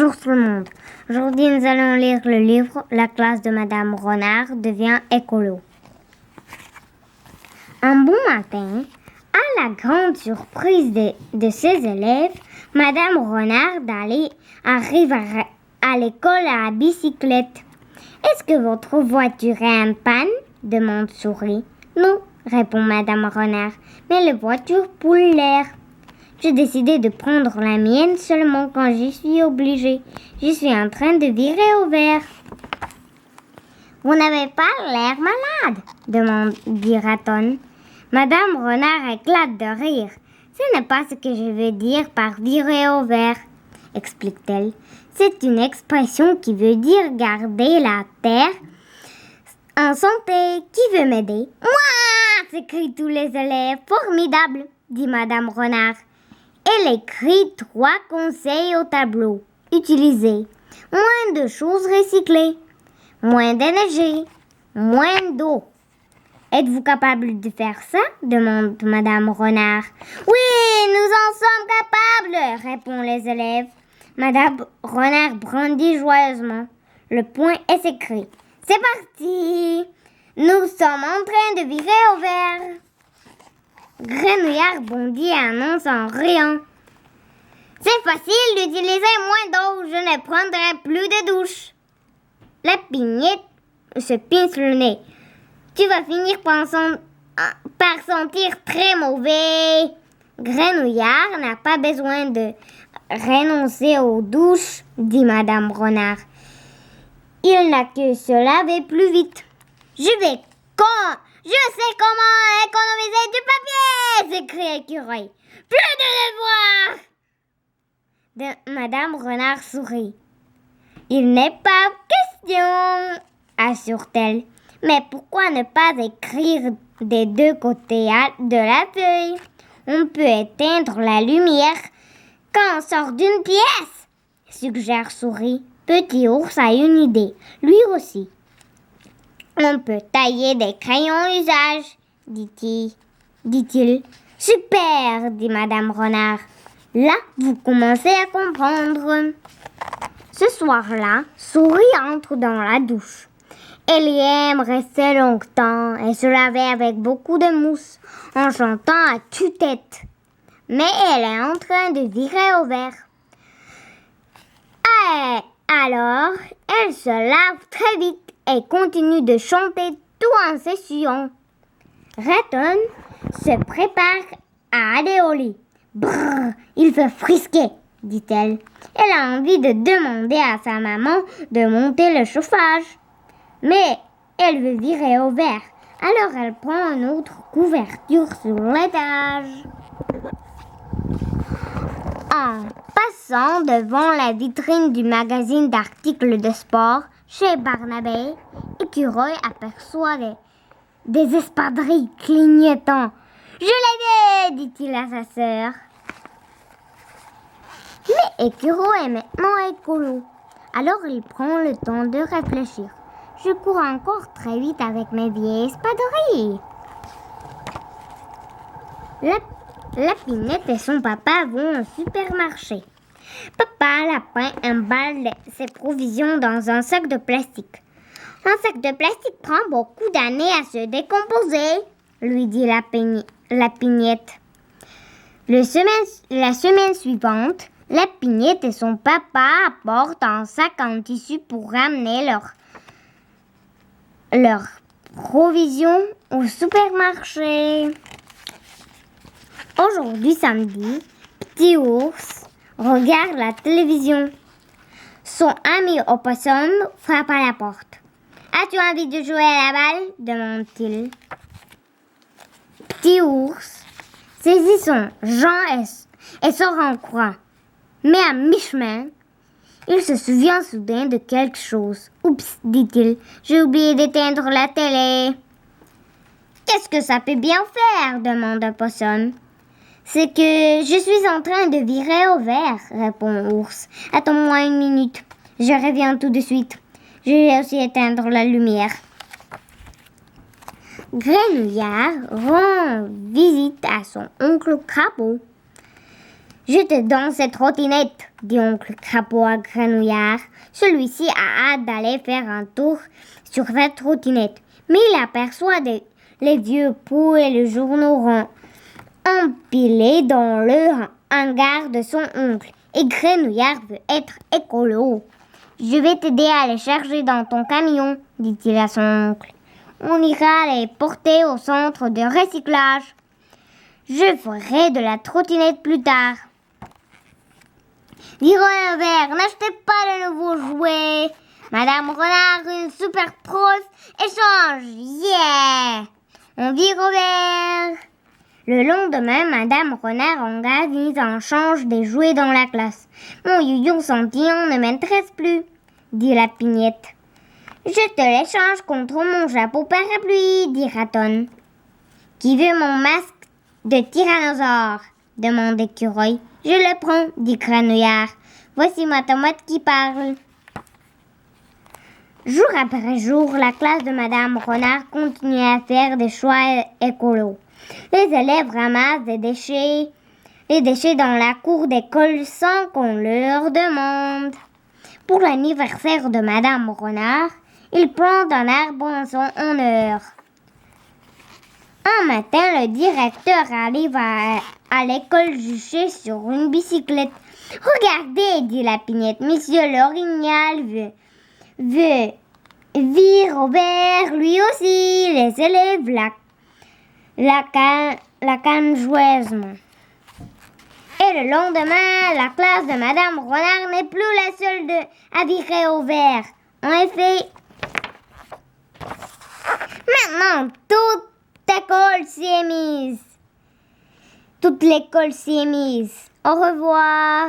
Bonjour tout le monde. Aujourd'hui, nous allons lire le livre La classe de Madame Renard devient écolo. Un bon matin, à la grande surprise de ses élèves, Madame Renard arrive à l'école à la bicyclette. Est-ce que votre voiture est en panne? Demande Souris. Non, répond Madame Renard, mais la voiture poule l'air. J'ai décidé de prendre la mienne seulement quand j'y suis obligée. Je suis en train de virer au vert. Vous n'avez pas l'air malade, dit Raton. Madame Renard éclate de rire. Ce n'est pas ce que je veux dire par virer au vert, explique-t-elle. C'est une expression qui veut dire garder la terre en santé. Qui veut m'aider? Moi! S'écrient tous les élèves. Formidable, dit Madame Renard. Elle écrit 3 conseils au tableau. Utilisez moins de choses recyclées, moins d'énergie, moins d'eau. Êtes-vous capable de faire ça? Demande Madame Renard. Oui, nous en sommes capables, répondent les élèves. Madame Renard brandit joyeusement le poing et s'écrie. C'est parti! Nous sommes en train de virer au vert. Grenouillard bondit et annonce en riant. C'est facile d'utiliser moins d'eau, je ne prendrai plus de douche. La pignette se pince le nez. Tu vas finir par sentir très mauvais. Grenouillard n'a pas besoin de renoncer aux douches, dit Madame Renard. Il n'a que se laver plus vite. Je sais comment économiser du papier, s'écrie Écureuil. Plus de devoirs. Madame Renard sourit. Il n'est pas question, assure-t-elle. Mais pourquoi ne pas écrire des 2 côtés de la feuille? On peut éteindre la lumière quand on sort d'une pièce, suggère Souris. Petit ours a une idée, lui aussi. On peut tailler des crayons à usage, dit-il. Super, dit Madame Renard. Là, vous commencez à comprendre. Ce soir-là, Souris entre dans la douche. Elle y aime rester longtemps et se laver avec beaucoup de mousse en chantant à tue-tête. Mais elle est en train de virer au vert. Alors, elle se lave très vite et continue de chanter tout en s'essuyant. Raton se prépare à aller au lit. Brrr, il fait frisquer, dit-elle. Elle a envie de demander à sa maman de monter le chauffage. Mais elle veut virer au vert. Alors elle prend une autre couverture sur l'étage. En passant devant la vitrine du magazine d'articles de sport, chez Barnabé, Écureuil aperçoit des espadrilles clignotants. « Je l'ai vu !» dit-il à sa sœur. Mais Écureuil est maintenant écolo. Alors il prend le temps de réfléchir. Je cours encore très vite avec mes vieilles espadrilles. La Pinette et son papa vont au supermarché. Papa Lapin emballe ses provisions dans un sac de plastique. Un sac de plastique prend beaucoup d'années à se décomposer, lui dit la Pignette. La semaine suivante, la Pignette et son papa apportent un sac en tissu pour ramener leurs provisions au supermarché. Aujourd'hui, samedi, Petit Ours regarde la télévision. Son ami opossum frappe à la porte. « As-tu envie de jouer à la balle ?» demande-t-il. Petit Ours saisit son Jean et sort en courant. Mais à mi-chemin, il se souvient soudain de quelque chose. « Oups !» dit-il, « j'ai oublié d'éteindre la télé. »« Qu'est-ce que ça peut bien faire ?» demande Opossum. « C'est que je suis en train de virer au vert, » répond Ours. « Attends-moi 1 minute, je reviens tout de suite. Je vais aussi éteindre la lumière. » Grenouillard rend visite à son oncle Crapaud. Je te donne cette trottinette, dit oncle Crapaud à Grenouillard. Celui-ci a hâte d'aller faire un tour sur cette trottinette, mais il aperçoit les vieux pots et les journaux empilés dans le hangar de son oncle. Et Grenouillard veut être écolo. Je vais t'aider à les charger dans ton camion, dit-il à son oncle. On ira les porter au centre de recyclage. Je ferai de la trottinette plus tard. Dit Renard, n'achetez pas de nouveaux jouets. Madame Renard, une super prof échange. Yeah! On dit Robert. Le lendemain, Madame Renard organise un change des jouets dans la classe. Mon yoyo sentillon ne m'intéresse plus, dit la Pignette. Je te l'échange contre mon chapeau parapluie, dit Raton. Qui veut mon masque de tyrannosaure, demande Écureuil. Je le prends, dit Grenouillard. Voici ma tomate qui parle. Jour après jour, la classe de Madame Renard continue à faire des choix écolos. Les élèves ramassent les déchets dans la cour d'école sans qu'on leur demande. Pour l'anniversaire de Madame Renard, ils plantent un arbre en son honneur. Un matin, le directeur arrive à l'école juché sur une bicyclette. « Regardez, dit la Pignette, Monsieur l'Orignal vit Robert, lui aussi. » Les élèves la calment joyeusement. Et le lendemain, la classe de Madame Renard n'est plus la seule à virer au vert. En effet, maintenant, toute l'école s'y est mise. Au revoir.